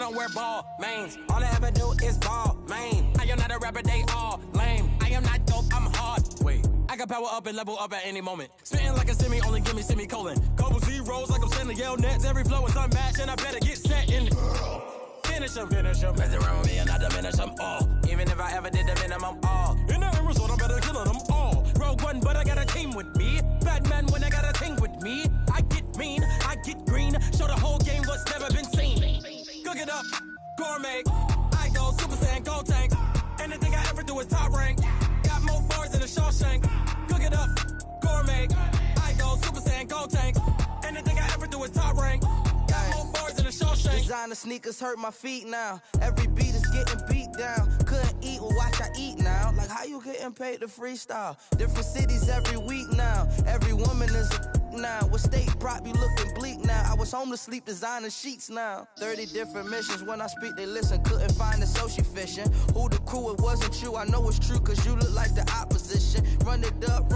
don't wear ball mains. All I ever do is ball main. I am not a rapper, they all lame. I am not dope, I'm hard. Wait, I can power up and level up at any moment. Spitting like a semi, only give me semicolon. Couple zeros like I'm sending yell nets. Every flow is unmatched, and I better get set in. Finish him. Mess around with me and I diminish them all. Even if I ever did the minimum, all. In the end result, I'm better killing them all. Rogue one, but I got a team with me. Batman when I got a team with me. I get mean, I get green. Show the whole game what's never been seen. Cook it up, gourmet. I go Super Saiyan, gold tank. Anything I ever do is top rank. Got more bars than a Shawshank. Cook it up, gourmet. I go Super Saiyan, gold tank. Anything I ever do is top rank. Got more bars than a Shawshank. Designer sneakers hurt my feet now. Every beat is getting beat down. Couldn't eat, well watch I eat now. Like how you getting paid to freestyle? Different cities every week now. Every woman is a now. What state prop you looking bleak now? I was home to sleep designing sheets now. 30 different missions. When I speak they listen. Couldn't find it so she fishing. Who the crew? It wasn't you. I know it's true cause you look like the opposition. Run it up.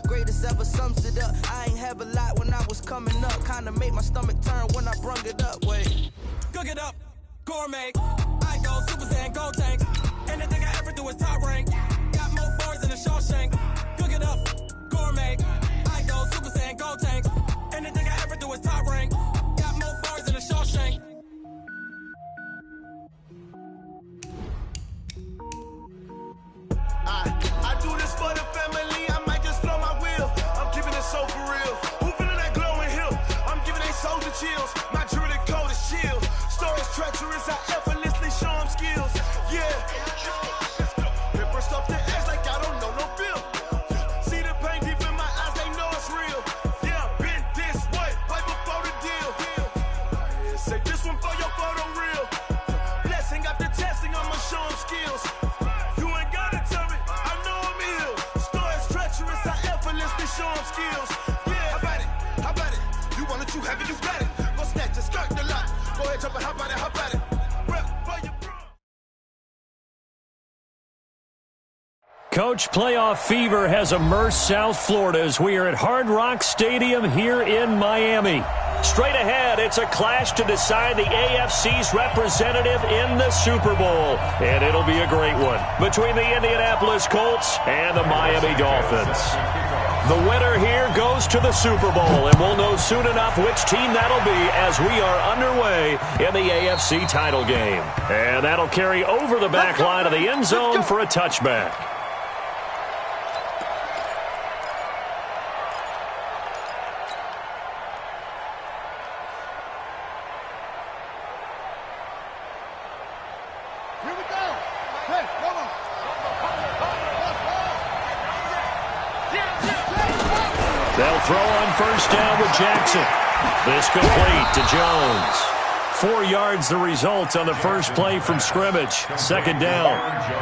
Greatest ever sums it up. I ain't have a lot when I was coming up. Kinda made my stomach turn when I brung it up. Wait. Cook it up, gourmet. I go Super Saiyan, gold tank. Anything I ever do is top rank. Got more bars than a Shawshank. Cook it up, gourmet. I go Super Saiyan, gold tank. Anything I ever do is top rank. Got more bars than a Shawshank. I do this for the family. I might just blow my wheel. I'm keeping it so for real. Who feeling that glowing hill? I'm giving they soldier chills. My jewelry code is chill. Stories treacherous. I effortlessly show them skills. Yeah. Paper stuff the edge like I don't know no bill. See the pain deep in my eyes. They know it's real. Yeah, been this way before the deal. Say this one for your photo reel. Blessing after testing. I'ma show them skills. Show them skills. Yeah, how about it? You want it, you have it, you got it. Go snatch it, skirt the lot. Go ahead, jump it, how about it? Rep for your bro. Coach, playoff fever has immersed South Florida as we are at Hard Rock Stadium here in Miami. Straight ahead, it's a clash to decide the AFC's representative in the Super Bowl. And it'll be a great one between the Indianapolis Colts and the Miami Dolphins. The winner here goes to the Super Bowl, and we'll know soon enough which team that'll be as we are underway in the AFC title game. And that'll carry over the back line of the end zone for a touchback. They'll throw on first down with Jackson. This complete to Jones. 4 yards the result on the first play from scrimmage. Second down.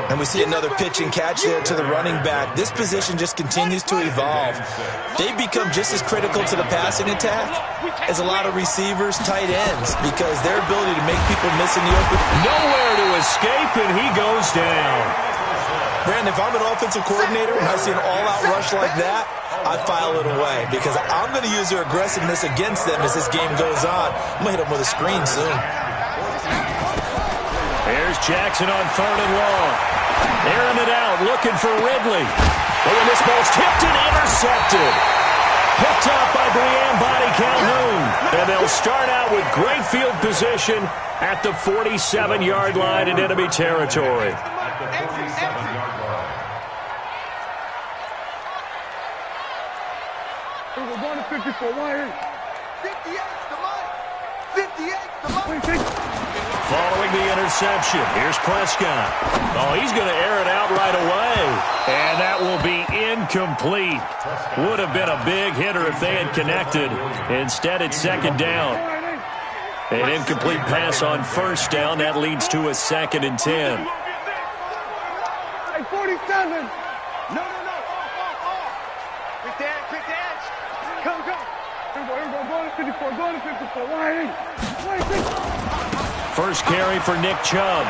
And we see another pitch and catch there to the running back. This position just continues to evolve. They've become just as critical to the passing attack as a lot of receivers, tight ends, because their ability to make people miss in the open. Nowhere to escape, and he goes down. Brandon, if I'm an offensive coordinator and I see an all-out rush like that, I file it away because I'm going to use their aggressiveness against them as this game goes on. I'm going to hit them with a screen soon. Here's Jackson on 3rd and long. Airing it out, looking for Ridley. Oh, and this ball's tipped and intercepted. Picked up by Brian Body Calhoun. And they'll start out with great field position at the 47-yard line in enemy territory. We're going to 54. 58 to Mike. 58 to Mike. Following the interception, here's Prescott. Oh, he's going to air it out right away. And that will be incomplete. Would have been a big hitter if they had connected. Instead, it's second down. An incomplete pass on first down. That leads to a 2nd and 10. Hey, 47. No. Quick dance. Come. Here we go. Going to 54. Why? First carry for Nick Chubb.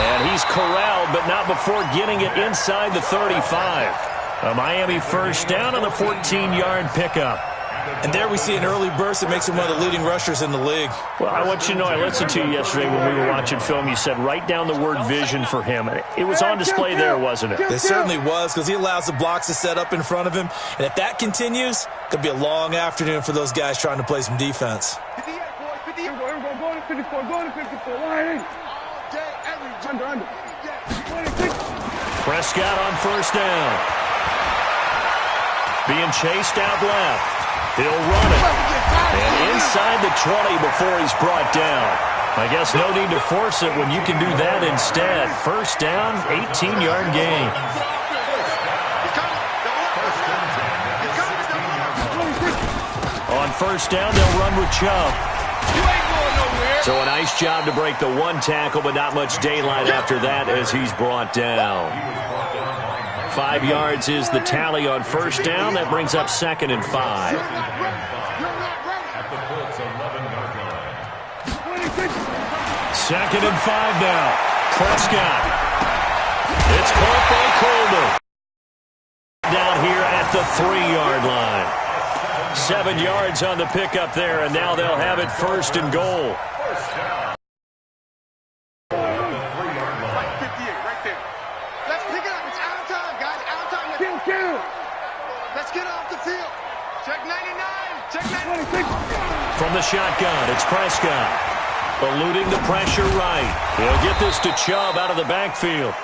And he's corralled, but not before getting it inside the 35. A Miami first down on the 14-yard pickup. And there we see an early burst that makes him one of the leading rushers in the league. Well, I want you to know, I listened to you yesterday when we were watching film. You said write down the word vision for him. It was on display there, wasn't it? It certainly was, because he allows the blocks to set up in front of him. And if that continues, it could be a long afternoon for those guys trying to play some defense. 58, boys, 58. Go to 54, go to 54. Line. All day, every under. Prescott on first down. Being chased out left. He'll run it. And inside the 20 before he's brought down. I guess no need to force it when you can do that instead. First down, 18-yard gain. On first down, they'll run with Chubb. So a nice job to break the one tackle, but not much daylight after that as he's brought down. 5 yards is the tally on first down. That brings up 2nd and 5. Second and 5 now. Prescott. It's caught by Coleman. Down here at the 3-yard line. 7 yards on the pickup there, and now they'll have it first and goal. From the shotgun, it's Prescott. Eluding the pressure right. He'll get this to Chubb out of the backfield.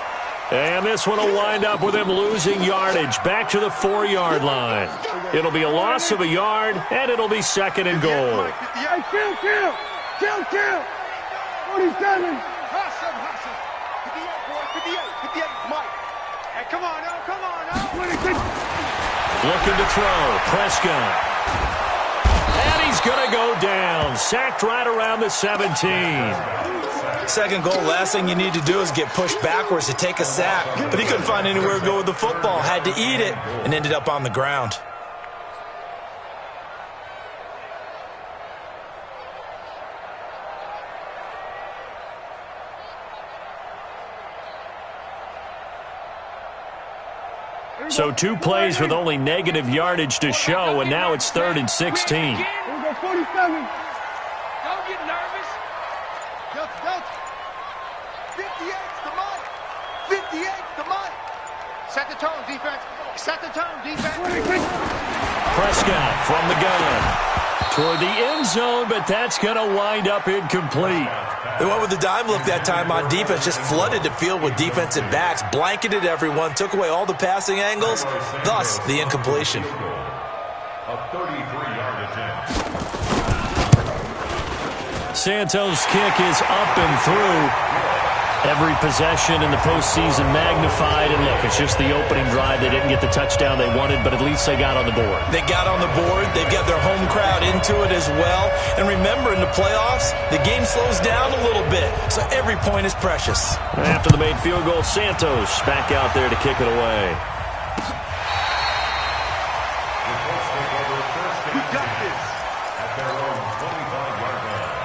And this one will wind up with him losing yardage back to the 4-yard line. It'll be a loss of a yard, and it'll be 2nd and goal. Hey, kill. 47. Hustle. 58, 58, Mike. Hey, come on now. 26. Looking to throw, Prescott. And he's going to go down. Sacked right around the 17. Second goal, last thing you need to do is get pushed backwards to take a sack. But he couldn't find anywhere to go with the football. Had to eat it and ended up on the ground. So 2 plays with only negative yardage to show, and now it's 3rd and 16. Here we go, 47. Don't get nervous. Delta. 58's the mic. 58's the mic. Set the tone, defense. Set the tone, defense. Prescott from the gun. Toward the end zone, but that's going to wind up incomplete. They went with the dime look that time on defense, just flooded the field with defensive backs, blanketed everyone, took away all the passing angles, thus the incompletion. A 33-yard attempt. Santos' kick is up and through. Every possession in the postseason magnified, and look, it's just the opening drive. They didn't get the touchdown they wanted, but at least they got on the board. They got on the board. They've got their home crowd into it as well. And remember, in the playoffs, the game slows down a little bit, so every point is precious. After the made field goal, Santos back out there to kick it away. We got this at their own 25-yard line.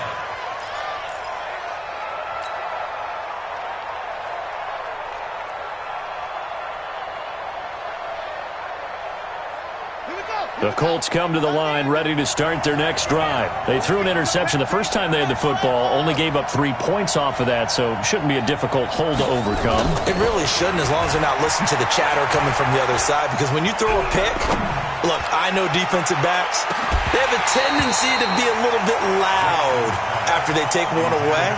The Colts come to the line ready to start their next drive. They threw an interception the first time they had the football, only gave up 3 points off of that, so it shouldn't be a difficult hole to overcome. It really shouldn't, as long as they're not listening to the chatter coming from the other side, because when you throw a pick, look, I know defensive backs, they have a tendency to be a little bit loud after they take one away,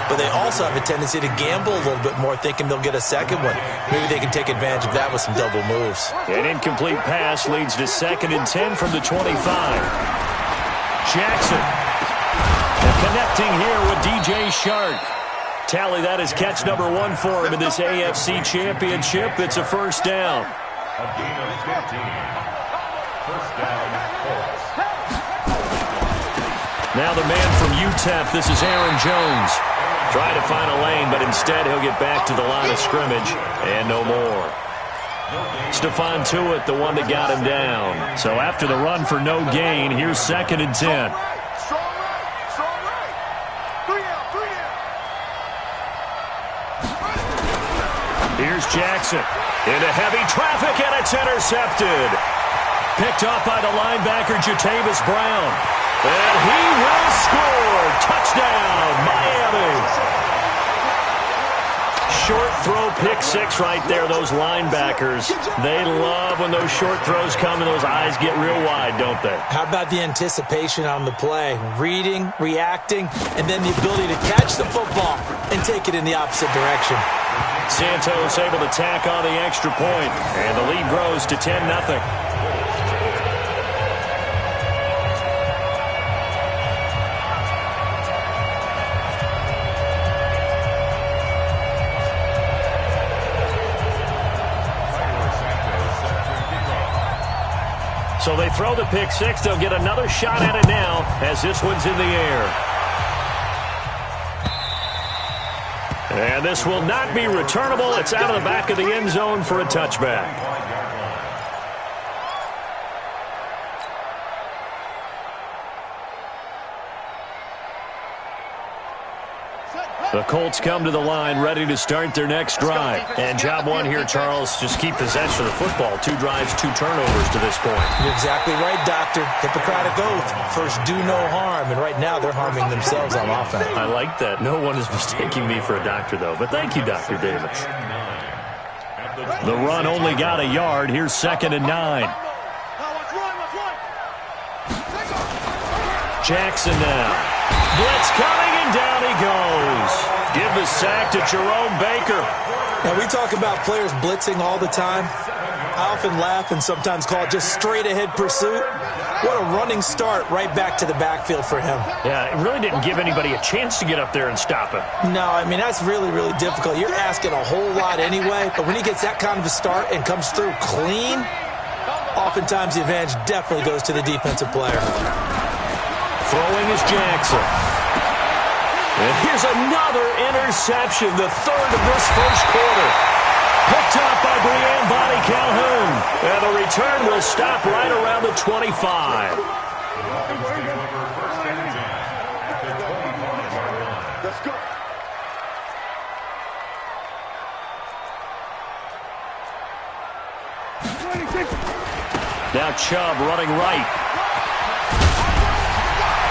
but they also have a tendency to gamble a little bit more, thinking they'll get a second one. Maybe they can take advantage of that with some double moves. An incomplete pass leads to 2nd and 10 from the 25. Jackson. And connecting here with DJ Shark. Tally that is catch number 1 for him in this AFC Championship. It's a first down. A gain of 15. First down, Colts. Now the man from UTEP, this is Aaron Jones. Trying to find a lane, but instead he'll get back to the line of scrimmage and no more. Stephon Tuitt, the one that got him down. So after the run for no gain, here's 2nd and 10. Strong right. 3 out. Here's Jackson into heavy traffic, and it's intercepted. Picked off by the linebacker, Jatavis Brown. And he will score. Touchdown, Miami. Short throw, pick six right there, those linebackers. They love when those short throws come and those eyes get real wide, don't they? How about the anticipation on the play? Reading, reacting, and then the ability to catch the football and take it in the opposite direction. Santos able to tack on the extra point, and the lead grows to 10-0. So they throw the pick six. They'll get another shot at it now as this one's in the air. And this will not be returnable. It's out of the back of the end zone for a touchback. The Colts come to the line ready to start their next drive. And job one here, Charles, just keep possession of the football. 2 drives, 2 turnovers to this point. You're exactly right, Doctor. Hippocratic oath. First, do no harm. And right now, they're harming themselves on offense. I like that. No one is mistaking me for a doctor, though. But thank you, Dr. Davis. The run only got a yard. Here's 2nd and 9. Jackson now. Blitz coming, and down he goes. Give the sack to Jerome Baker. Now, we talk about players blitzing all the time. I often laugh and sometimes call it just straight-ahead pursuit. What a running start right back to the backfield for him. Yeah, it really didn't give anybody a chance to get up there and stop him. No, I mean, that's really, really difficult. You're asking a whole lot anyway, but when he gets that kind of a start and comes through clean, oftentimes the advantage definitely goes to the defensive player. Throwing is Jackson. And here's another interception, the 3rd of this first quarter. Picked up by Brianne Bonnie Calhoun. And the return will stop right around the 25. Let's go. Now Chubb running right.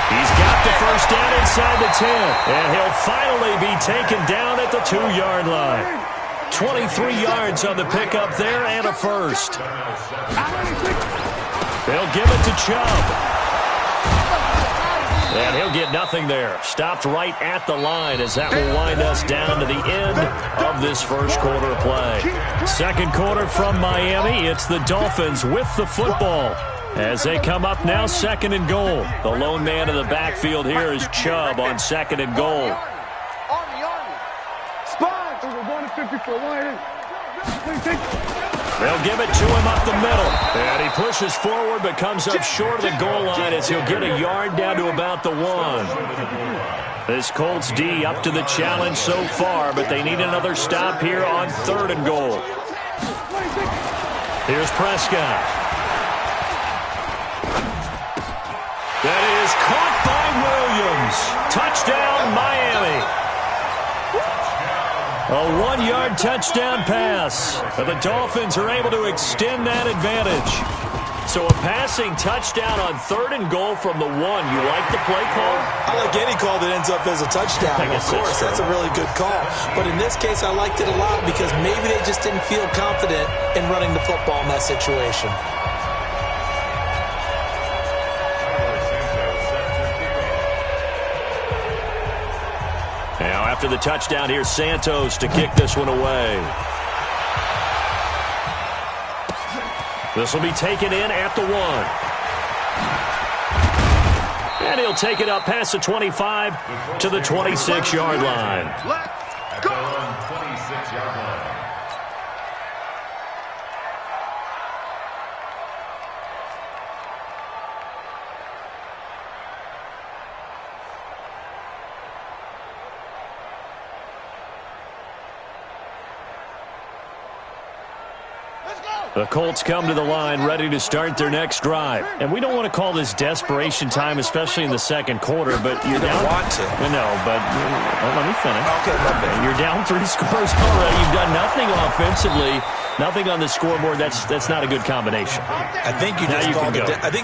He's got the first down inside the 10, and he'll finally be taken down at the 2-yard line. 23 yards on the pickup there and a first. They'll give it to Chubb. And he'll get nothing there. Stopped right at the line as that will wind us down to the end of this first quarter of play. Second quarter from Miami, it's the Dolphins with the football. As they come up now, 2nd and goal. The lone man in the backfield here is Chubb on 2nd and goal. They'll give it to him up the middle. And he pushes forward but comes up short of the goal line as he'll get a yard down to about the 1. This Colts D up to the challenge so far, but they need another stop here on 3rd and goal. Here's Prescott. That is caught by Williams. Touchdown, Miami. A 1-yard touchdown pass. The Dolphins are able to extend that advantage. So a passing touchdown on 3rd and goal from the 1. You like the play call? I like any call that ends up as a touchdown. Of course, that's a really good call. But in this case, I liked it a lot because maybe they just didn't feel confident in running the football in that situation. Now, after the touchdown, here's Santos to kick this one away. This will be taken in at the 1. And he'll take it up past the 25 to the 26-yard line. Let's go. 26-yard line. The Colts come to the line ready to start their next drive. And we don't want to call this desperation time, especially in the second quarter, but you're down. You don't want to. No, but let me finish. Okay, let me. You're down 3 scores already. You've done nothing offensively. Nothing on the scoreboard. That's not a good combination. I think you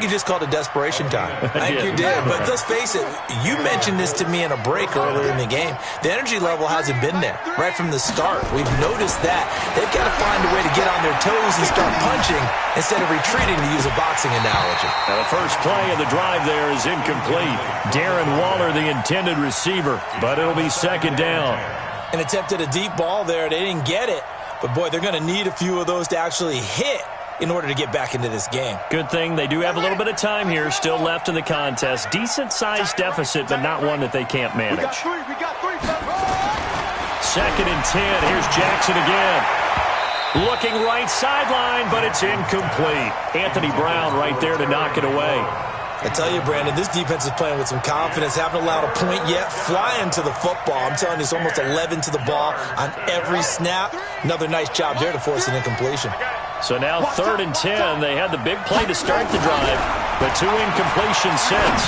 just called it desperation time. I think you did. But let's face it, you mentioned this to me in a break earlier in the game. The energy level hasn't been there right from the start. We've noticed that. They've got to find a way to get on their toes and start punching instead of retreating, to use a boxing analogy. Now the first play of the drive there is incomplete. Darren Waller, the intended receiver, but it'll be second down. And attempted a deep ball there. They didn't get it. But, boy, they're going to need a few of those to actually hit in order to get back into this game. Good thing they do have a little bit of time here still left in the contest. Decent-sized deficit, but not one that they can't manage. We got three. Second and 10. Here's Jackson again. Looking right sideline, but it's incomplete. Anthony Brown right there to knock it away. I tell you, Brandon, this defense is playing with some confidence. Haven't allowed a point yet. Flying to the football. I'm telling you, it's almost 11 to the ball on every snap. Another nice job there to force an incompletion. So now third and 10. They had the big play to start the drive, but 2 incompletions since.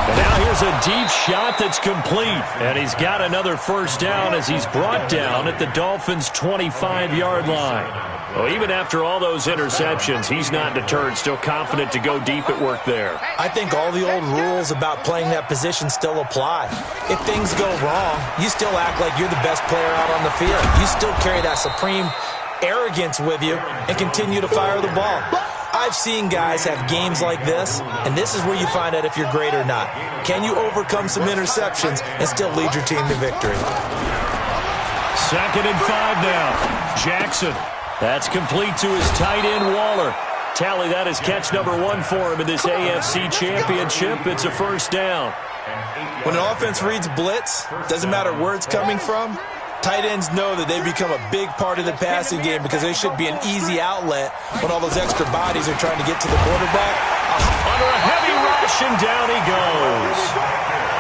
And now here's a deep shot that's complete. And he's got another first down as he's brought down at the Dolphins' 25-yard line. Well, even after all those interceptions, he's not deterred, still confident to go deep at work there. I think all the old rules about playing that position still apply. If things go wrong, you still act like you're the best player out on the field. You still carry that supreme arrogance with you and continue to fire the ball. I've seen guys have games like this, and this is where you find out if you're great or not. Can you overcome some interceptions and still lead your team to victory? Second and 5 now. Jackson. That's complete to his tight end, Waller. Tally, that is catch number 1 for him in this AFC Championship. It's a first down. When an offense reads blitz, doesn't matter where it's coming from, tight ends know that they become a big part of the passing game because they should be an easy outlet when all those extra bodies are trying to get to the quarterback. Under a heavy rush, and down he goes.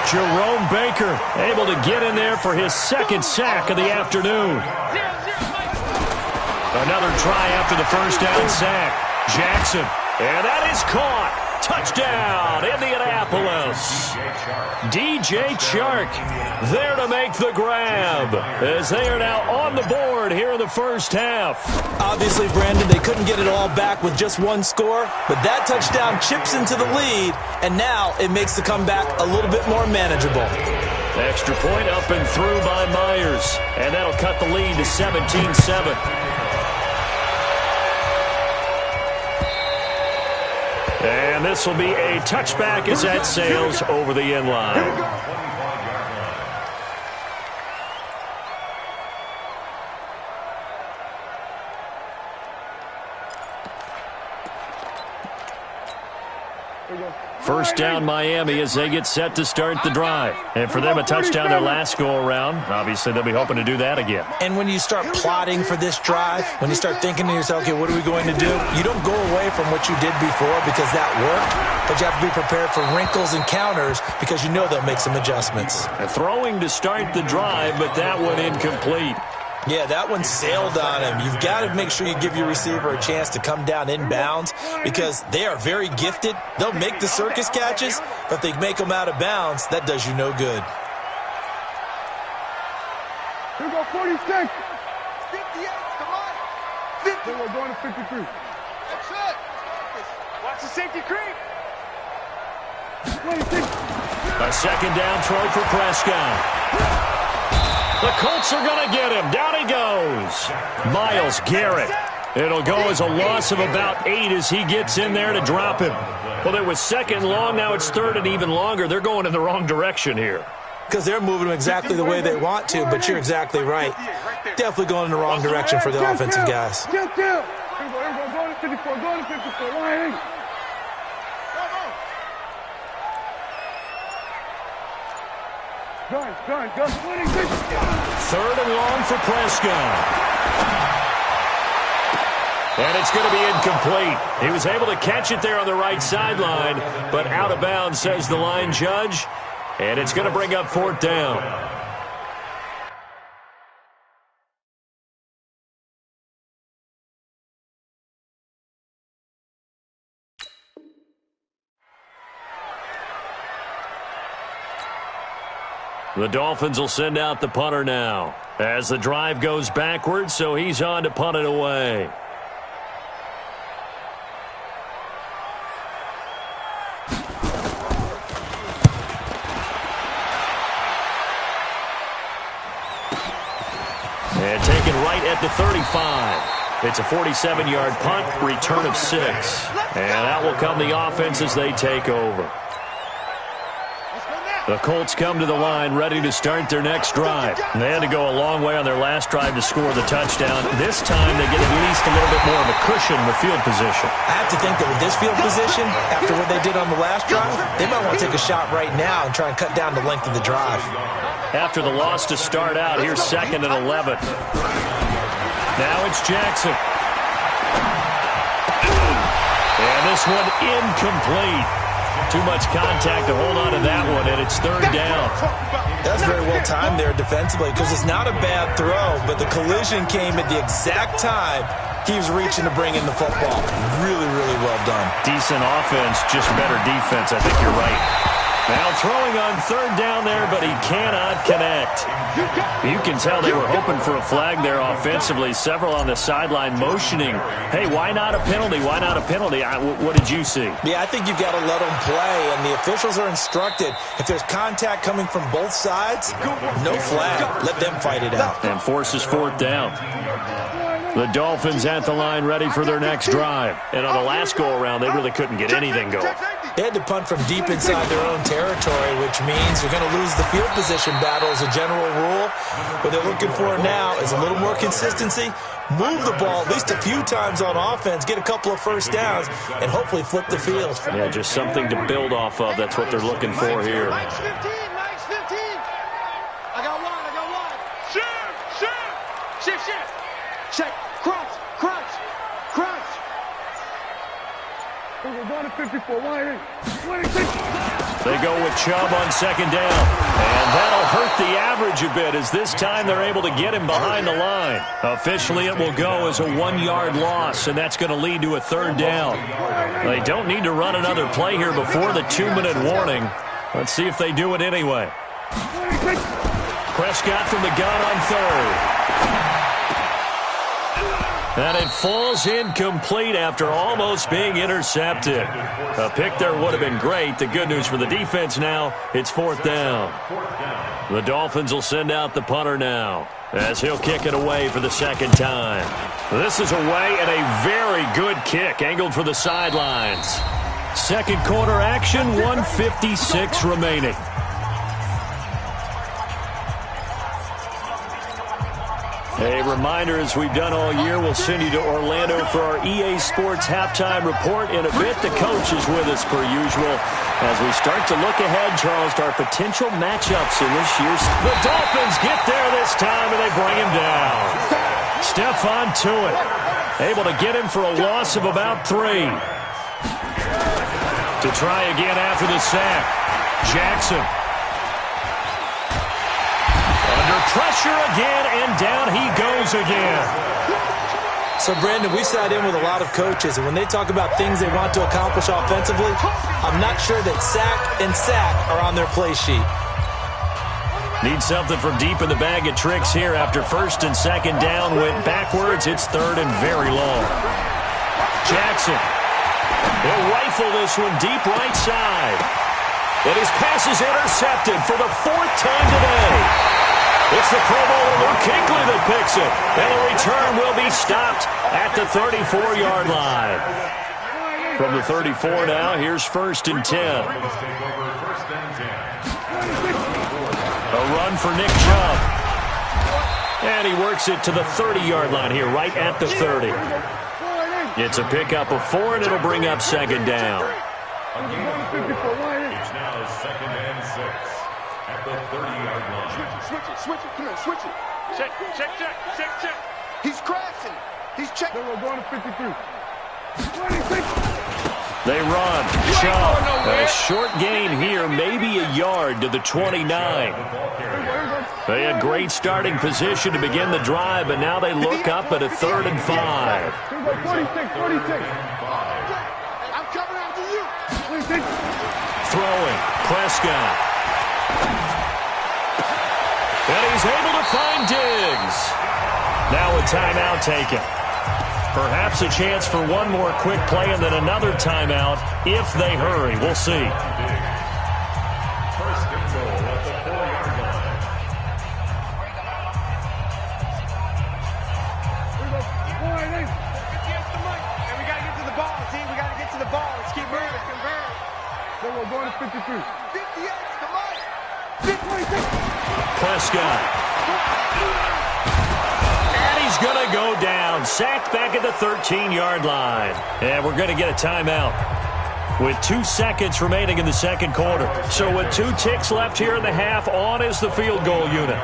Jerome Baker able to get in there for his second sack of the afternoon. Another try after the first down sack. Jackson, and that is caught. Touchdown, Indianapolis. DJ Chark there to make the grab as they are now on the board here in the first half. Obviously, Brandon, they couldn't get it all back with just one score, but that touchdown chips into the lead, and now it makes the comeback a little bit more manageable. Extra point up and through by Myers, and that'll cut the lead to 17-7. And this will be a touchback as that sails over the end line. First down Miami as they get set to start the drive. And for them, a touchdown their last go-around. Obviously, they'll be hoping to do that again. And when you start plotting for this drive, when you start thinking to yourself, okay, what are we going to do? You don't go away from what you did before because that worked, but you have to be prepared for wrinkles and counters because you know they'll make some adjustments. Throwing to start the drive, but that one incomplete. Yeah, that one sailed on him. You've got to make sure you give your receiver a chance to come down inbounds because they are very gifted. They'll make the circus catches, but if they make them out of bounds, that does you no good. Here we go, 46. 58, come on. 50. We're going to 53. That's it. Watch the safety creep. 26. A second down throw for Prescott. The Colts are going to get him. Down he goes. Myles Garrett. It'll go as a loss of about 8 as he gets in there to drop him. Well, it was second long. Now it's third and even longer. They're going in the wrong direction here. Because they're moving them exactly the way they want to, but you're exactly right. Definitely going in the wrong direction for the offensive guys. Here we go. Go to 54. Go to 54. 180. Gun. 26. Third and long for Prescott. And it's going to be incomplete. He was able to catch it there on the right sideline, but out of bounds, says the line judge. And it's going to bring up fourth down. The Dolphins will send out the punter now as the drive goes backwards, so he's on to punt it away. And taken right at the 35. It's a 47-yard punt, return of 6. And out will come the offense as they take over. The Colts come to the line ready to start their next drive. They had to go a long way on their last drive to score the touchdown. This time they get at least a little bit more of a cushion with field position. I have to think that with this field position, after what they did on the last drive, they might want to take a shot right now and try and cut down the length of the drive. After the loss to start out, here's 2nd and 11. Now it's Jackson. And this one incomplete. Too much contact to hold on to that one, and it's 3rd down. That's very well timed there defensively because it's not a bad throw, but the collision came at the exact time he was reaching to bring in the football. Really, really well done. Decent offense, just better defense. I think you're right. Now throwing on 3rd down there, but he cannot connect. You can tell they were hoping for a flag there offensively. Several on the sideline motioning, hey, why not a penalty? Why not a penalty? What did you see? Yeah, I think you've got to let them play, and the officials are instructed, if there's contact coming from both sides, no flag. Let them fight it out. And forces 4th down. The Dolphins at the line ready for their next drive. And on the last go-around, they really couldn't get anything going. They had to punt from deep inside their own territory, which means you're going to lose the field position battle as a general rule. What they're looking for now is a little more consistency, move the ball at least a few times on offense, get a couple of first downs, and hopefully flip the field. Yeah, just something to build off of. That's what they're looking for here. Mike's 15, Mike's 15. I got one. Shift. Check, crunch. We're going to 54, 186. They go with Chubb on 2nd down. And that'll hurt the average a bit as this time they're able to get him behind the line. Officially, it will go as a 1-yard loss, and that's going to lead to a 3rd down. They don't need to run another play here before the 2-minute warning. Let's see if they do it anyway. Prescott from the gun on 3rd. And it falls incomplete after almost being intercepted. A pick there would have been great. The good news for the defense now, it's 4th down. The Dolphins will send out the punter now as he'll kick it away for the 2nd time. This is away and a very good kick angled for the sidelines. 2nd quarter action, 1:56 remaining. A reminder, as we've done all year, we'll send you to Orlando for our EA Sports halftime report in a bit. The coach is with us per usual as we start to look ahead, Charles, to our potential matchups in this year's. The Dolphins get there this time, and they bring him down. Stephon Tuitt able to get him for a loss of about 3. To try again after the sack. Jackson. Pressure again, and down he goes again. So, Brandon, we sat in with a lot of coaches, and when they talk about things they want to accomplish offensively, I'm not sure that sack and sack are on their play sheet. Need something from deep in the bag of tricks here after 1st and 2nd down went backwards. It's 3rd and very long. Jackson. He'll rifle this one deep right side. And his pass is intercepted for the 4th time today. It's the Pro Bowler Luke Kuechly that picks it. And the return will be stopped at the 34-yard line. From the 34 now, here's 1st and 10. A run for Nick Chubb. And he works it to the 30-yard line here, right at the 30. It's a pickup of 4, and it'll bring up 2nd down. It's now 2nd and 6 at the 30-yard line. Switch it. Come on, switch it. Check. He's crashing. He's checking. We're going to 53. 26. They run. Chubb. A short gain here, maybe a yard to the 29. They had great starting position to begin the drive, but now they look up at a 3rd and 5. 46. I'm coming after you. 26. Throwing. Prescott. And he's able to find Diggs. Now a timeout taken. Perhaps a chance for one more quick play and then another timeout if they hurry. We'll see. First and goal at the 4-yard line. And we got to get to the ball, team. We got to get to the ball. Let's keep moving. Convert. So we're going to 53. 58 to Mike. 26. Prescott. And he's going to go down. Sacked back at the 13-yard line. And we're going to get a timeout with 2 seconds remaining in the second quarter. So with 2 ticks left here in the half, on is the field goal unit.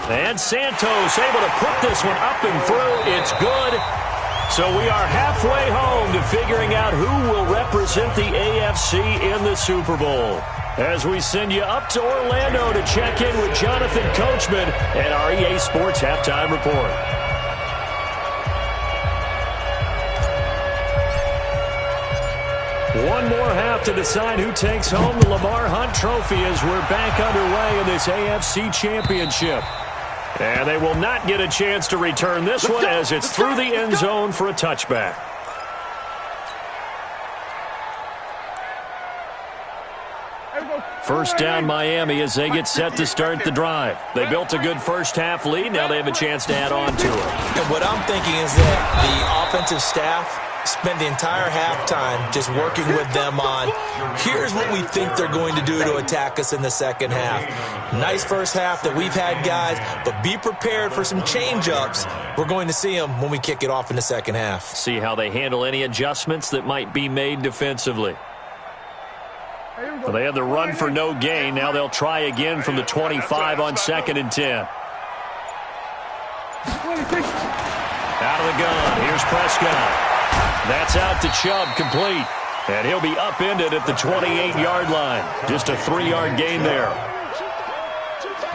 And Santos able to put this one up and through. It's good. So we are halfway home to figuring out who will represent the AFC in the Super Bowl. As we send you up to Orlando to check in with Jonathan Coachman and our EA Sports Halftime Report. One more half to decide who takes home the Lamar Hunt Trophy as we're back underway in this AFC Championship. And they will not get a chance to return this one as it's through the end zone for a touchback. First down Miami as they get set to start the drive. They built a good first half lead. Now they have a chance to add on to it. And what I'm thinking is that the offensive staff spend the entire halftime just working with them on, here's what we think they're going to do to attack us in the second half. Nice first half that we've had, guys, but be prepared for some change-ups. We're going to see them when we kick it off in the second half. See how they handle any adjustments that might be made defensively. Well, they had the run for no gain. Now they'll try again from the 25 on 2nd and 10. Out of the gun. Here's Prescott. That's out to Chubb, complete. And he'll be upended at the 28-yard line. Just a 3-yard gain there.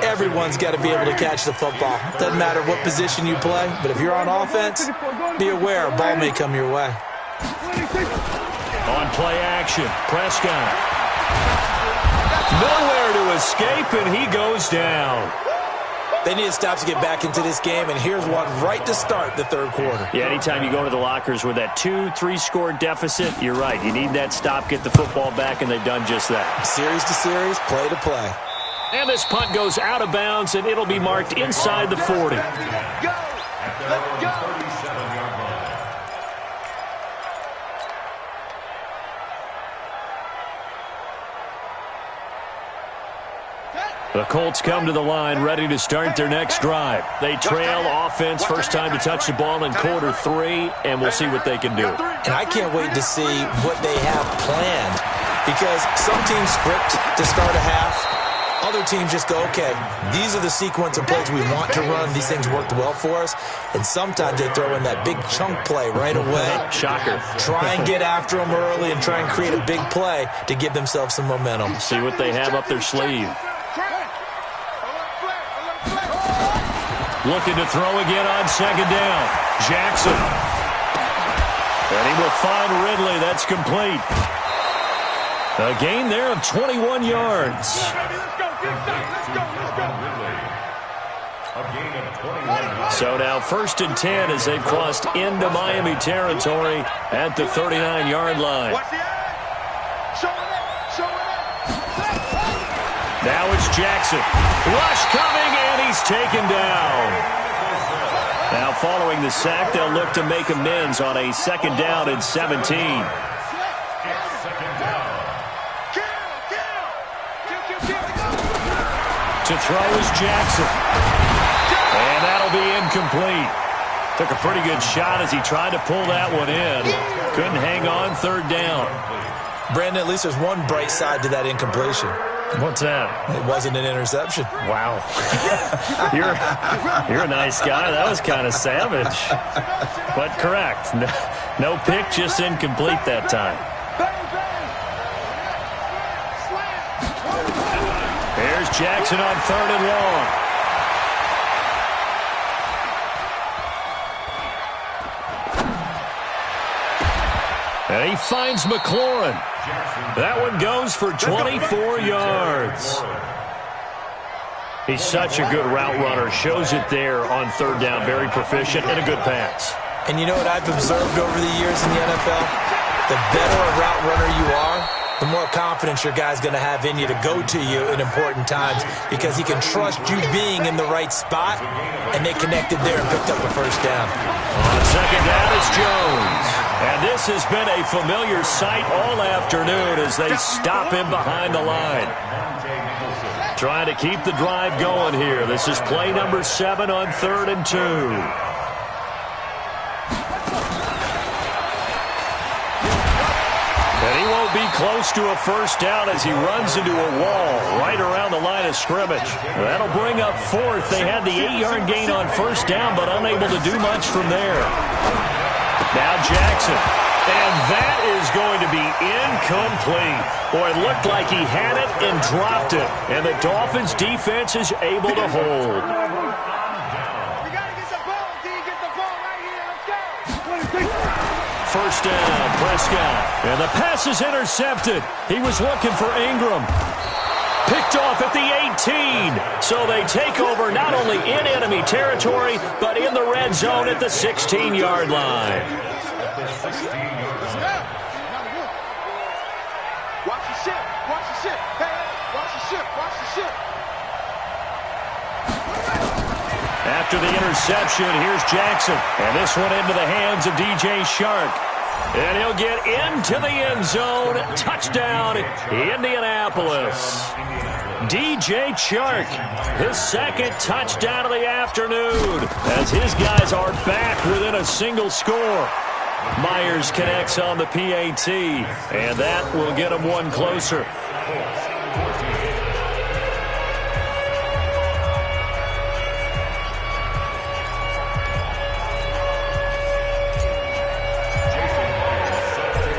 Everyone's got to be able to catch the football. Doesn't matter what position you play, but if you're on offense, be aware a ball may come your way. On play action, Prescott. Nowhere to escape, and he goes down. They need to stop to get back into this game, and here's one right to start the third quarter. Yeah, anytime you go to the lockers with that 2-3 score deficit, you're right. You need that stop, get the football back, and they've done just that. Series to series, play to play. And this punt goes out of bounds, and it'll be marked inside the 40. Let's go. 37-yard line. The Colts come to the line ready to start their next drive. They trail offense, first time to touch the ball in quarter 3, and we'll see what they can do. And I can't wait to see what they have planned, because some teams script to start a half. Other teams just go, okay, these are the sequence of plays we want to run. These things worked well for us. And sometimes they throw in that big chunk play right away. Shocker. Try and get after them early and try and create a big play to give themselves some momentum. See what they have up their sleeve. Looking to throw again on 2nd down. Jackson. And he will find Ridley. That's complete. A gain there of 21 yards. So now 1st and 10 as they've crossed into Miami territory at the 39-yard line. Now it's Jackson. Rush coming, and he's taken down. Now following the sack, they'll look to make amends on a 2nd down and 17. To throw is Jackson. And that'll be incomplete. Took a pretty good shot as he tried to pull that one in. Couldn't hang on 3rd down. Brandon, at least there's one bright side to that incompletion. What's that? It wasn't an interception. Wow. You're a nice guy. That was kind of savage. But correct. No pick, just incomplete that time. Here's Jackson on 3rd and long. And he finds McLaurin. That one goes for 24 yards. He's such a good route runner. Shows it there on third down. Very proficient and a good pass. And you know what I've observed over the years in the NFL? The better a route runner you are, the more confidence your guy's going to have in you to go to you in important times because he can trust you being in the right spot, and they connected there and picked up a first down. On second down, it's Jones. And this has been a familiar sight all afternoon as they stop him behind the line. Trying to keep the drive going here. This is play number 7 on 3rd and 2. And he won't be close to a first down as he runs into a wall right around the line of scrimmage. That'll bring up 4th. They had the 8-yard gain on first down, but unable to do much from there. Now Jackson. And that is going to be incomplete. Boy, it looked like he had it and dropped it. And the Dolphins' defense is able to hold. First down, Prescott. And the pass is intercepted. He was looking for Ingram. Picked off at the 18. So they take over not only in enemy territory, but in the red zone at the 16-yard line. Watch the ship. Watch the ship. Hey, watch the ship. Watch the ship. After the interception, here's Jackson. And this one into the hands of DJ Shark. And he'll get into the end zone. Touchdown, Indianapolis. DJ Chark, his second touchdown of the afternoon, as his guys are back within a single score. Myers connects on the PAT, and that will get him one closer.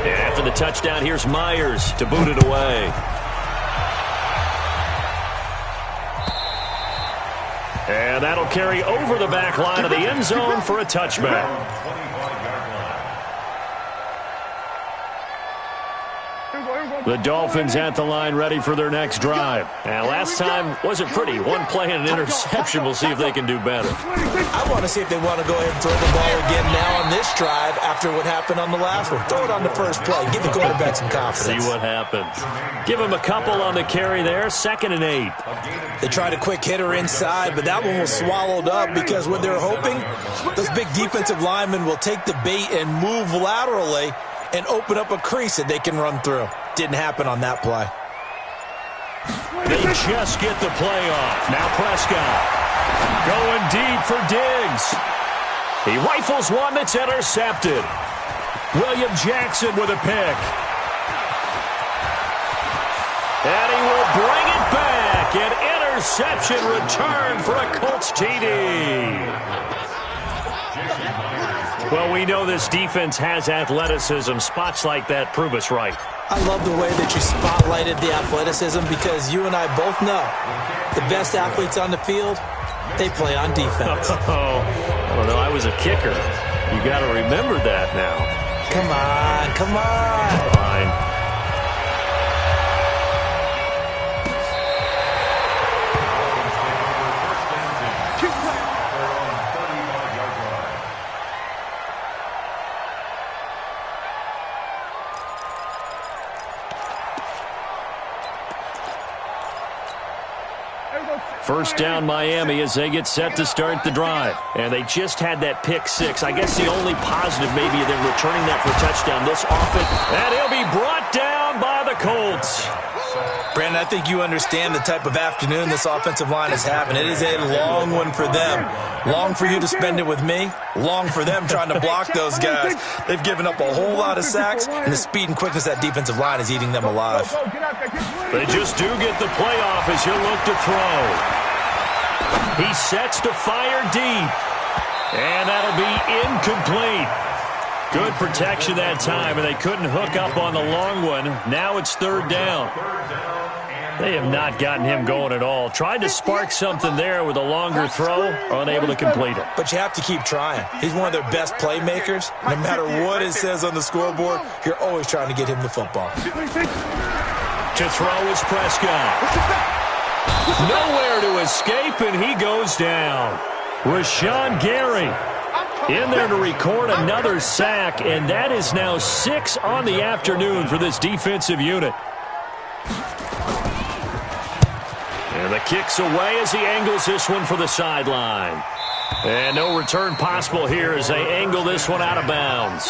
And after the touchdown, here's Myers to boot it away. And that'll carry over the back line of the end zone for a touchback. The Dolphins at the line ready for their next drive. And last time wasn't pretty. One play and an interception. We'll see if they can do better. I want to see if they want to go ahead and throw the ball again now on this drive after what happened on the last one. Throw it on the first play. Give the quarterback some confidence. See what happens. Give him a couple on the carry there. 2nd and 8. They tried a quick hitter inside, but that one was swallowed up because what they're hoping, those big defensive linemen will take the bait and move laterally and open up a crease that they can run through. Didn't happen on that play. They just get the play off. Now Prescott going deep for Diggs. He rifles one that's intercepted. William Jackson with a pick. And he will bring it back. An interception return for a Colts TD. Well, we know this defense has athleticism. Spots like that prove us right. I love the way that you spotlighted the athleticism because you and I both know the best athletes on the field, they play on defense. Oh, I don't know. I was a kicker. You got to remember that now. Come on, come on. Fine. First down Miami as they get set to start the drive. And they just had that pick 6. I guess the only positive maybe they're returning that for a touchdown this often. And he'll be brought down by the Colts. Brandon, I think you understand the type of afternoon this offensive line is having. It is a long one for them. Long for you to spend it with me. Long for them trying to block those guys. They've given up a whole lot of sacks, and the speed and quickness of that defensive line is eating them alive. They just do get the playoff as he'll look to throw. He sets to fire deep. And that'll be incomplete. Good protection that time, and they couldn't hook up on the long one. Now it's 3rd down. They have not gotten him going at all. Tried to spark something there with a longer throw, unable to complete it. But you have to keep trying. He's one of their best playmakers. No matter what it says on the scoreboard, you're always trying to get him the football. To throw is Prescott. Nowhere to escape, and he goes down. Rashawn Gary in there to record another sack, and that is now 6 on the afternoon for this defensive unit. And the kick's away as he angles this one for the sideline. And no return possible here as they angle this one out of bounds.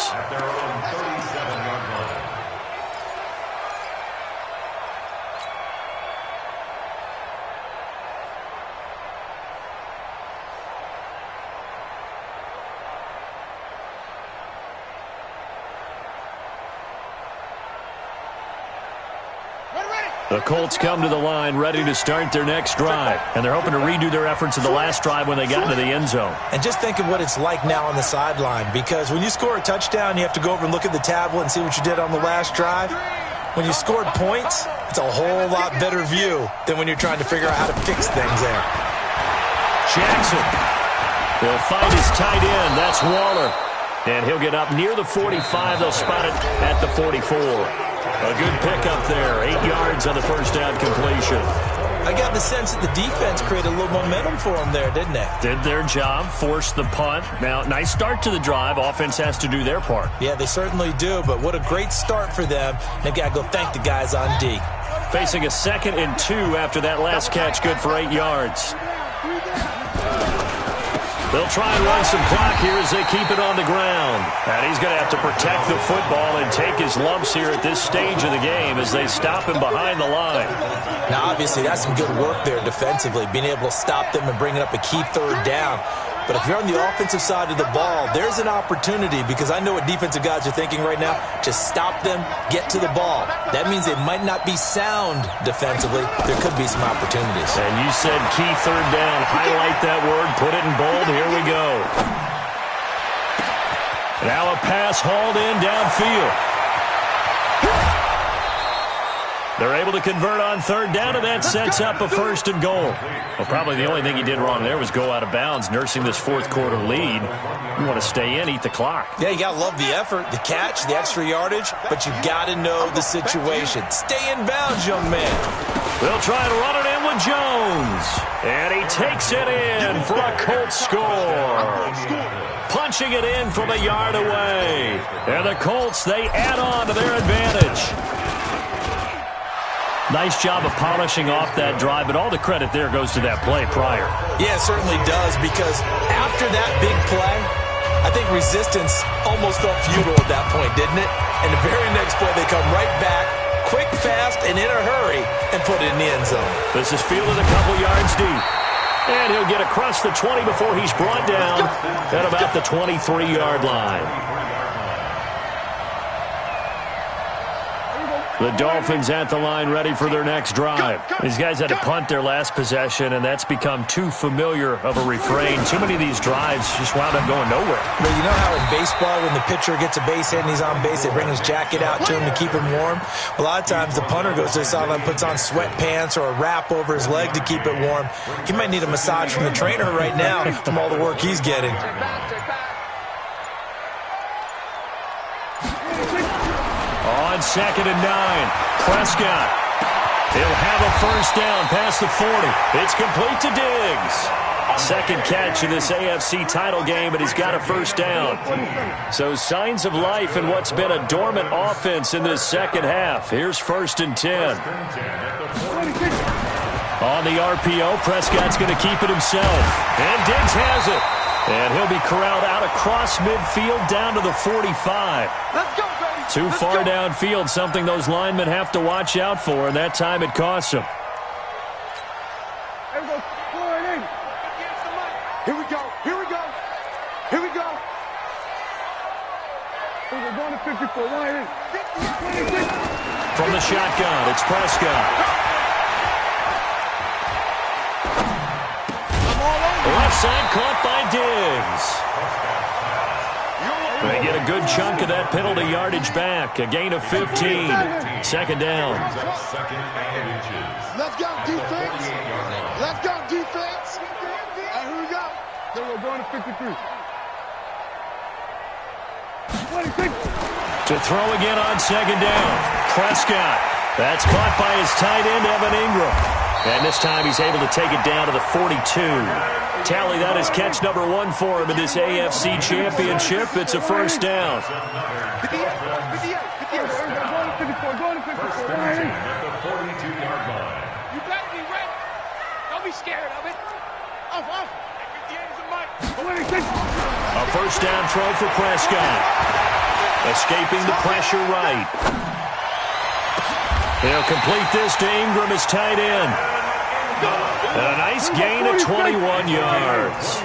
The Colts come to the line ready to start their next drive. And they're hoping to redo their efforts in the last drive when they got into the end zone. And just think of what it's like now on the sideline, because when you score a touchdown, you have to go over and look at the tablet and see what you did on the last drive. When you scored points, it's a whole lot better view than when you're trying to figure out how to fix things there. Jackson. He'll find his tight end. That's Waller. And he'll get up near the 45. They'll spot it at the 44. A good pickup there. 8 yards on the first down completion. I got the sense that the defense created a little momentum for them there, didn't they? Did their job, forced the punt. Now, nice start to the drive. Offense has to do their part. Yeah, they certainly do, but what a great start for them. They've got to go thank the guys on D. Facing a 2nd and 2 after that last catch, good for 8 yards. They'll try and run some clock here as they keep it on the ground. And he's going to have to protect the football and take his lumps here at this stage of the game as they stop him behind the line. Now, obviously, that's some good work there defensively, being able to stop them and bringing up a key 3rd down. But if you're on the offensive side of the ball, there's an opportunity, because I know what defensive guys are thinking right now. Just stop them, get to the ball. That means they might not be sound defensively. There could be some opportunities. And you said key 3rd down. Highlight that word. Put it in bold. Here we go. Now a pass hauled in downfield. They're able to convert on 3rd down, and that sets up a 1st and goal. Well, probably the only thing he did wrong there was go out of bounds, nursing this 4th quarter lead. You want to stay in, eat the clock. Yeah, you got to love the effort, the catch, the extra yardage, but you got to know the situation. Stay in bounds, young man. They'll try and run it in with Jones. And he takes it in for a Colts score. Punching it in from a yard away. And the Colts, they add on to their advantage. Nice job of polishing off that drive, but all the credit there goes to that play prior. Yeah, it certainly does, because after that big play, I think resistance almost felt futile at that point, didn't it? And the very next play, they come right back, quick, fast, and in a hurry, and put it in the end zone. This is fielded a couple yards deep. And he'll get across the 20 before he's brought down at about the 23-yard line. The Dolphins at the line ready for their next drive. These guys had to punt their last possession, and that's become too familiar of a refrain. Too many of these drives just wound up going nowhere. But you know how in baseball, when the pitcher gets a base hit and he's on base, they bring his jacket out to him to keep him warm? A lot of times the punter goes to the sideline, puts on sweatpants or a wrap over his leg to keep it warm. He might need a massage from the trainer right now from all the work he's getting. On 2nd and 9, Prescott. He'll have a 1st down past the 40. It's complete to Diggs. 2nd catch in this AFC title game, and he's got a 1st down. So signs of life in what's been a dormant offense in this second half. Here's 1st and 10. On the RPO, Prescott's going to keep it himself. And Diggs has it. And he'll be corralled out across midfield down to the 45. Let's go, baby. Too far downfield, something those linemen have to watch out for, and that time it costs them. Here we go. Here we go. Here we go. We're going to 54. Line in. From the shotgun, it's Prescott. Left side caught by Diggs. They get a good chunk of that penalty yardage back. A gain of 15. Second down. Let's go, defense. Let's go, defense. And here we go. Then we're going to 53. 26. To throw again on second down. Prescott. That's caught by his tight end, Evan Ingram. And this time he's able to take it down to the 42. Tally, that is catch number 1 for him in this AFC Championship. It's a first down. 58. First down at the 42-yard line. You better be ready. Don't be scared of it. Off. 58 is a mic. A first down throw for Prescott. Escaping the pressure right. They'll complete this to Ingram as tight end. A nice gain of 21 yards.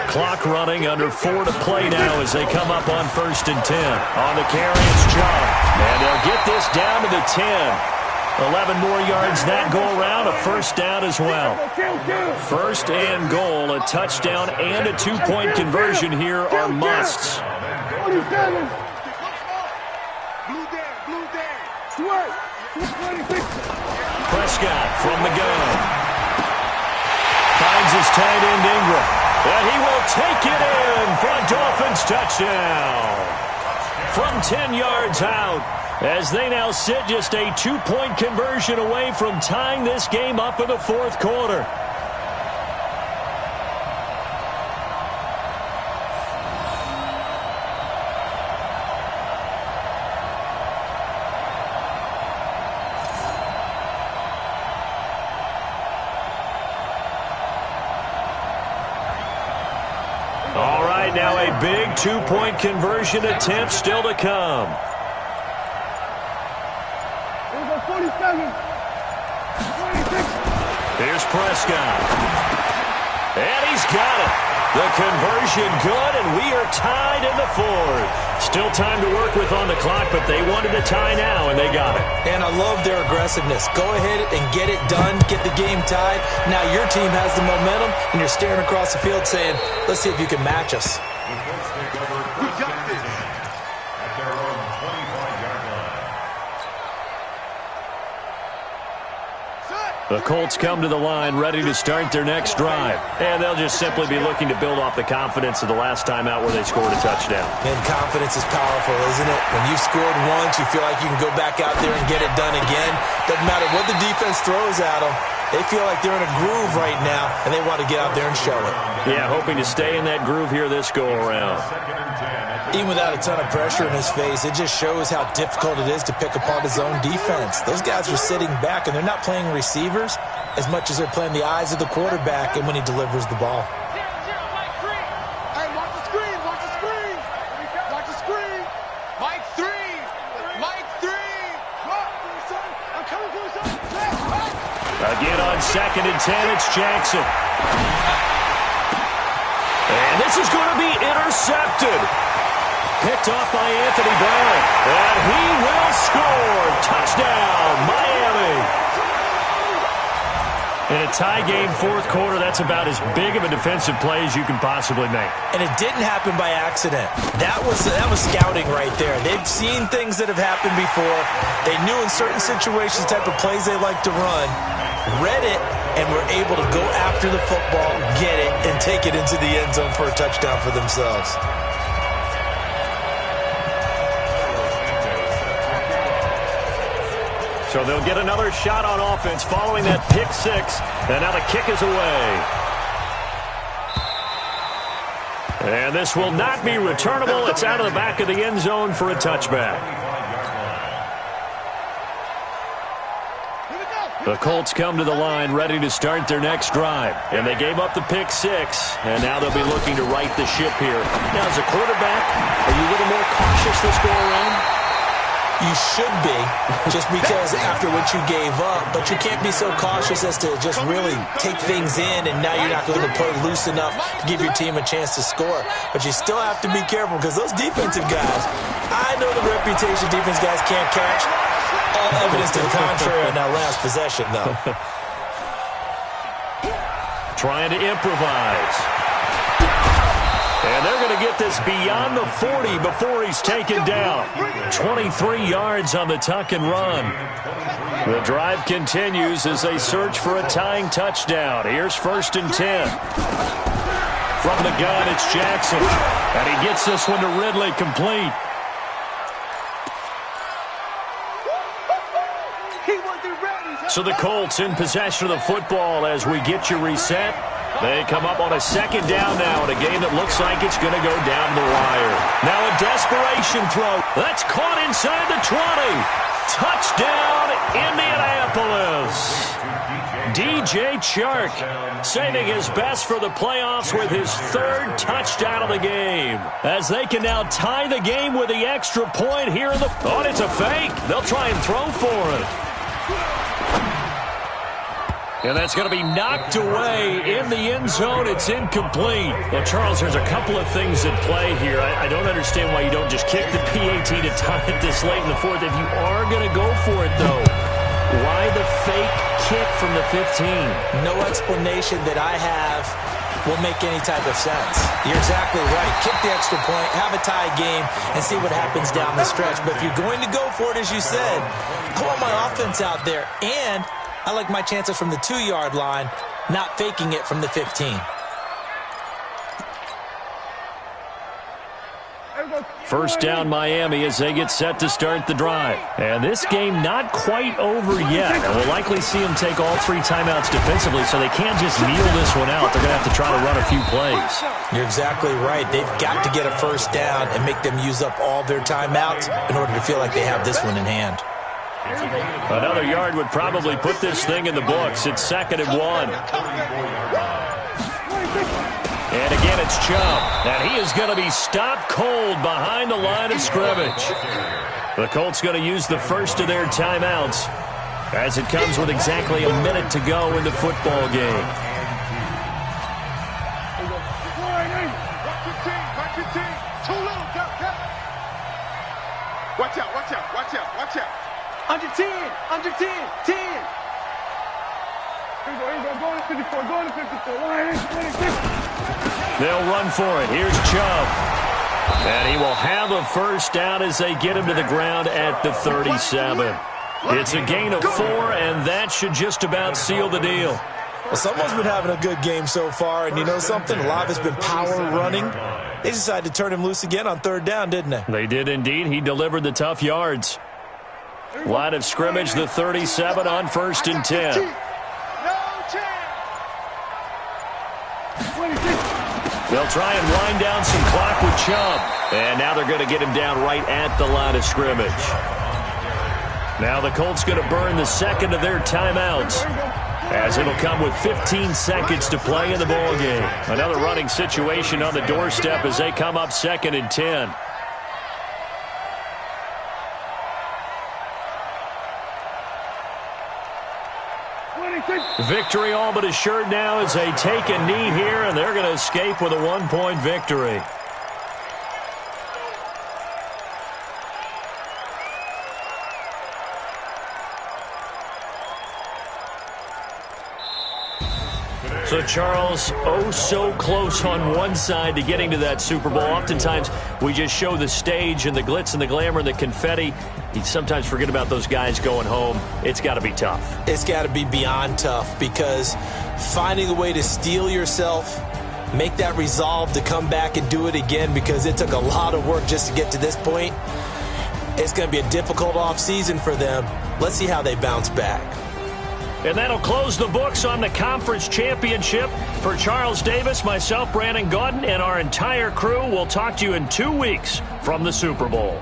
Clock running, under 4 to play now as they come up on 1st and 10. On the carry, it's Chubb. And they'll get this down to the 10. 11 more yards that go around, a first down as well. First and goal, a touchdown and a 2-point conversion here are musts. Prescott from the gun. Finds his tight end Ingram. And he will take it in for a Dolphins touchdown. From 10 yards out, as they now sit just a 2-point conversion away from tying this game up in the 4th quarter. All right, now a big 2-point conversion attempt still to come. 47. 26. Here's Prescott. And he's got it. The conversion good, and we are tied in the 4th. Still time to work with on the clock, but they wanted to tie now, and they got it. And I love their aggressiveness. Go ahead and get it done, get the game tied. Now your team has the momentum, and you're staring across the field saying, let's see if you can match us. We got this. At their own 25-yard line. The Colts come to the line ready to start their next drive. And they'll just simply be looking to build off the confidence of the last time out where they scored a touchdown. And confidence is powerful, isn't it? When you've scored once, you feel like you can go back out there and get it done again. Doesn't matter what the defense throws at them. They feel like they're in a groove right now, and they want to get out there and show it. Yeah, hoping to stay in that groove here this go-around. Even without a ton of pressure in his face, it just shows how difficult it is to pick apart his own defense. Those guys are sitting back, and they're not playing receivers as much as they're playing the eyes of the quarterback and when he delivers the ball. Hey, watch the screen, watch the screen. Watch the screen. Mike 3. Mike 3. I'm coming for you, son. Again on 2nd and 10, it's Jackson. And this is going to be intercepted. Picked off by Anthony Brown. And he will score. Touchdown, Miami. In a tie game, 4th quarter, that's about as big of a defensive play as you can possibly make. And it didn't happen by accident. That was scouting right there. They've seen things that have happened before. They knew in certain situations the type of plays they like to run, read it, and were able to go after the football, get it, and take it into the end zone for a touchdown for themselves. So they'll get another shot on offense following that pick 6. And now the kick is away. And this will not be returnable. It's out of the back of the end zone for a touchback. The Colts come to the line ready to start their next drive. And they gave up the pick 6. And now they'll be looking to right the ship here. Now, as a quarterback, are you a little more cautious this go around? You should be, just because after what you gave up, but you can't be so cautious as to just really take things in, and now you're not going to play loose enough to give your team a chance to score. But you still have to be careful, because those defensive guys, I know the reputation defense guys can't catch. All evidence to the contrary on that last possession, though. Trying to improvise. And they're going to get this beyond the 40 before he's taken down. 23 yards on the tuck and run. The drive continues as they search for a tying touchdown. Here's 1st and 10. From the gun, it's Jackson. And he gets this one to Ridley, complete. So the Colts in possession of the football as we get you reset. They come up on a 2nd down now in a game that looks like it's going to go down the wire. Now a desperation throw. That's caught inside the 20. Touchdown, Indianapolis. DJ Chark saving his best for the playoffs with his 3rd touchdown of the game. As they can now tie the game with the extra point here in the... Oh, and it's a fake. They'll try and throw for it. And that's going to be knocked away in the end zone. It's incomplete. Well, Charles, there's a couple of things at play here. I don't understand why you don't just kick the PAT to tie it this late in the 4th. If you are going to go for it, though, why the fake kick from the 15? No explanation that I have will make any type of sense. You're exactly right. Kick the extra point, have a tie game, and see what happens down the stretch. But if you're going to go for it, as you said, I want my offense out there, and I like my chances from the 2-yard line, not faking it from the 15. First down, Miami, as they get set to start the drive. And this game not quite over yet. And we'll likely see them take all 3 timeouts defensively, so they can't just kneel this one out. They're going to have to try to run a few plays. You're exactly right. They've got to get a first down and make them use up all their timeouts in order to feel like they have this one in hand. Another yard would probably put this thing in the books. It's 2nd and 1. And again, it's Chubb. And he is going to be stopped cold behind the line of scrimmage. The Colts going to use the first of their timeouts as it comes with exactly a minute to go in the football game. Watch out, watch out, watch out, watch out. Under 10, under 10, 10. Here we go, go to 54, go to 54. They'll run for it. Here's Chubb. And he will have a first down as they get him to the ground at the 37. It's a gain of 4, and that should just about seal the deal. Well, someone's been having a good game so far, and you know something? A lot of it's been power running. They decided to turn him loose again on 3rd down, didn't they? They did indeed. He delivered the tough yards. Line of scrimmage, the 37 on 1st and 10. They'll try and wind down some clock with Chubb. And now they're going to get him down right at the line of scrimmage. Now the Colts going to burn the 2nd of their timeouts, as it'll come with 15 seconds to play in the ball game. Another running situation on the doorstep as they come up 2nd and 10. Victory all but assured now as they take a knee here, and they're going to escape with a 1-point victory. So, Charles, oh so close on one side to getting to that Super Bowl. Oftentimes, we just show the stage and the glitz and the glamour and the confetti. You sometimes forget about those guys going home. It's got to be tough. It's got to be beyond tough, because finding a way to steel yourself, make that resolve to come back and do it again, because it took a lot of work just to get to this point. It's going to be a difficult offseason for them. Let's see how they bounce back. And that'll close the books on the conference championship. For Charles Davis, myself, Brandon Gaudin, and our entire crew, we'll talk to you in 2 weeks from the Super Bowl.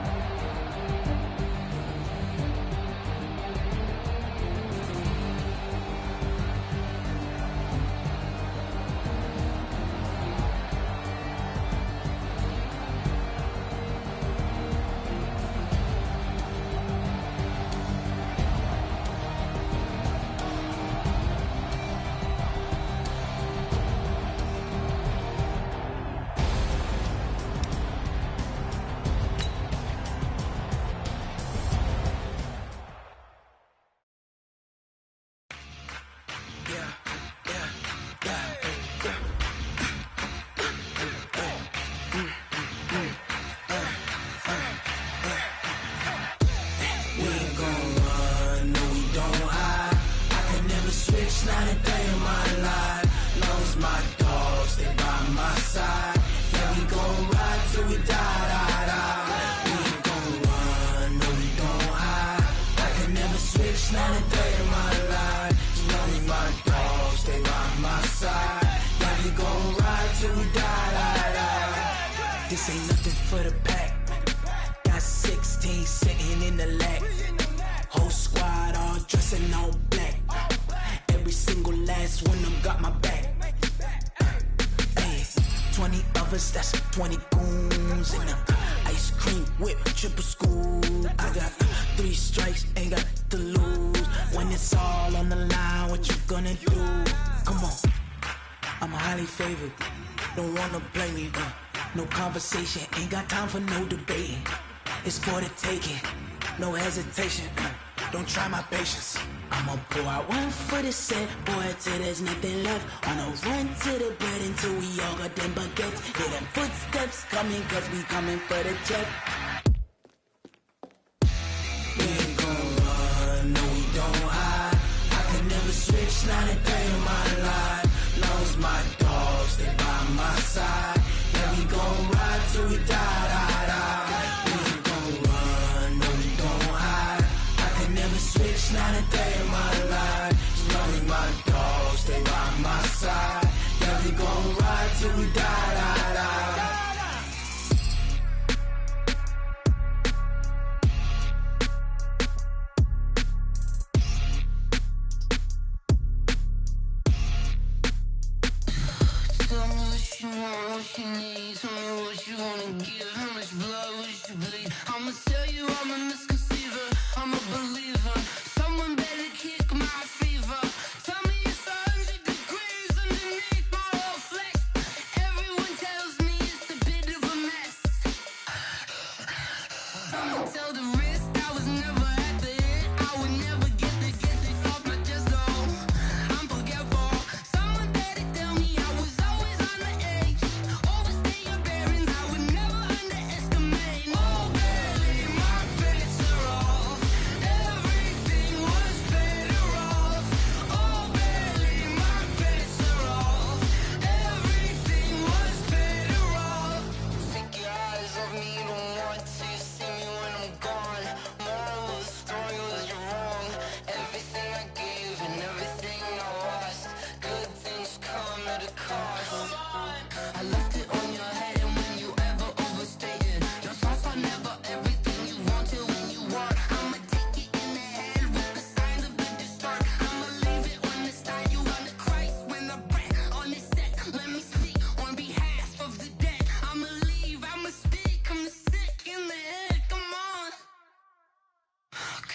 gonna do? Come on, I'm highly favored. Don't wanna play me, no conversation, ain't got time for no debating. It's for the taking, no hesitation, don't try my patience. I'ma pour out one for the set, boy, till there's nothing left. On a run to the bread until we all got them baguettes. Hear them footsteps coming, cause we coming for the check. We ain't gon' run, no we don't hide. I can never switch, not a day in my life. Long as my dogs, they by my side. Yeah, we gon' ride till we die, die, die. We ain't gon' run, no we don't hide. I can never switch, not a day in my life. As long as my dogs, they by my side. Yeah, we gon' ride till we die, die, die. What you need, tell me what you wanna give. How much blood would you bleed? I'ma tell you I'm a misconceiver, I'm a believer. Someone better kick my fever. Tell me it's 100 degrees underneath my whole flesh. Everyone tells me it's a bit of a mess. I'ma tell the risk I was never at the hit. I would never get this off my chest though. I'm forgetful. Someone better tell me I was always on the edge. Overstay your bearings, I would never underestimate. Oh baby, my bets are off. Everything was better off. Oh baby, my bets are off. Everything was better off. Take your eyes off me, you don't want to see me when I'm gone. Moral of the story was you're wrong. Everything I gave and everything I lost. Good things come at a cost. I left it on your head, and when you ever overstated, your thoughts are never everything you wanted when you want. I'ma take it in the head with the signs of the distort. I'ma leave it on the side. You on the Christ when the breath on the set. Let me speak on behalf of the dead. I'ma leave, I'ma speak. I'm the sick in the head. Come on,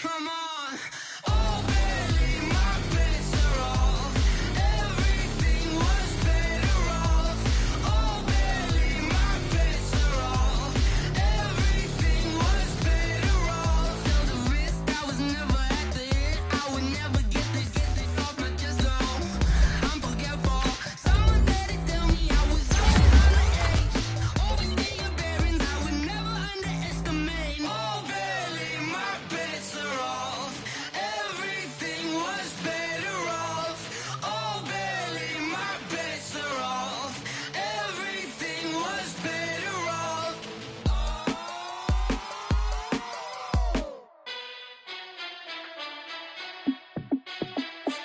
come on. Oh baby, my bets are off. Everything was better off. Oh baby, my bets are off. Everything was better off. Tell the risk I was never at the hit. I would never get this off my chest though. I'm forgetful. Someone better tell me I was always on the edge. Overstay your bearings, I would never underestimate. Oh baby, my bets are off. Everything was better off. Oh baby, my bets are off. Everything was better off.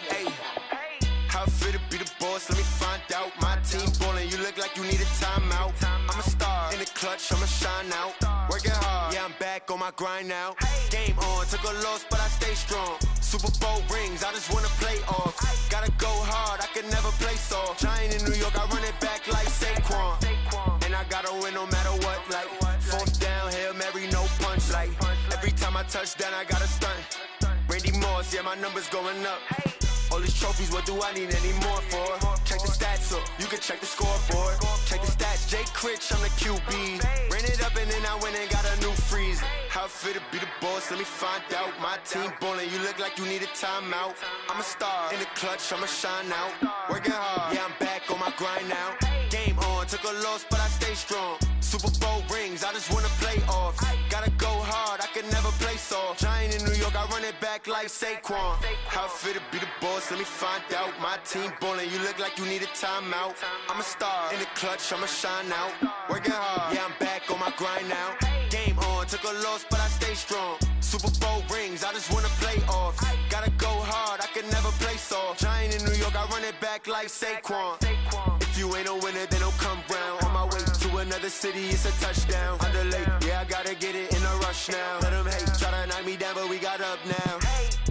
Hey, how fit to be the boss? Let me find out. My team ballin', you look like you need a timeout. I'm a star in the clutch, I'ma shine out. Working hard, yeah, I'm back on my grind now. Game on, took a loss, but I stay strong. Super Bowl rings, I just wanna play off. Gotta go hard, I can never play soft. Giant in New York, I run it back like Saquon. And I gotta win no matter what, like fourth down, Hail Mary, no punch. Like every time I touch down, I gotta stunt. Randy Moss, yeah, my numbers going up. All these trophies, what do I need any more for? Check the stats up, you can check the scoreboard. Check the stats, Jay Critch, I'm the QB. Ran it up and then I went and got a new freeze. How fit to be the boss, let me find out. My team ballin', you look like you need a timeout. I'm a star in the clutch, I'ma shine out. Working hard, yeah, I'm back on my grind now. Game on, took a loss, but I stay strong. Super Bowl rings, I just wanna play off. Gotta go hard, I can never play soft. Giant in New York, I run it back like Saquon. How fit to be the boss, let me find out. My team ballin', you look like you need a timeout. I'm a star in the clutch, I'ma shine out. Working hard, yeah, I'm back on my grind now. Game on, took a loss, but I stay strong. Super Bowl rings, I just wanna play off. Gotta go hard, I can never play soft. Giant in New York, I run it back like Saquon. If you ain't a winner, then don't come round. On my way to another city, it's a touchdown. Underlay, yeah, I gotta get it in a rush now. Let them hate, try to knock me down, but we got up now.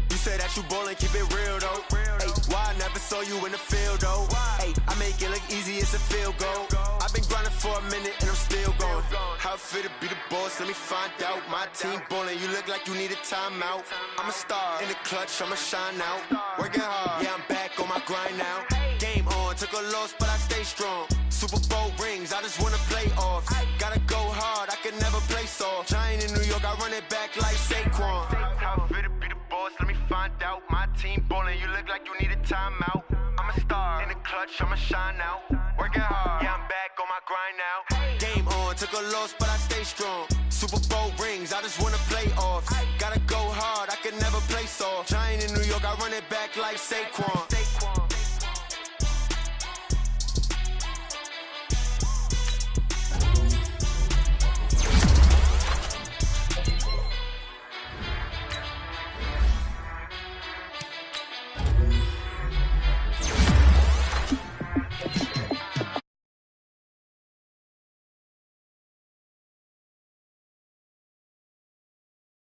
You say that you ballin', keep it real though. Ay, why I never saw you in the field though? Ay, I make it look easy, it's a field goal. I've been grinding for a minute and I'm still going. How it feel to be the boss, let me find out. My team ballin', you look like you need a timeout. I'm a star, in the clutch, I'ma shine out. Working hard, yeah, I'm back on my grind now. Game on, took a loss, but I stay strong. Super Bowl rings, I just wanna play off. Gotta go hard, I can never play soft. Giant in New York, I run it back like Saquon. How it feel to be the boss, let me find out. My team ballin', you look like you need a timeout. I'm a star, in the clutch, I'ma shine out. Working hard, yeah, I'm back on my grind now. Game on, took a loss, but I stay strong. Super Bowl rings, I just wanna play off. Gotta go hard, I can never play soft. Giant in New York, I run it back like Saquon.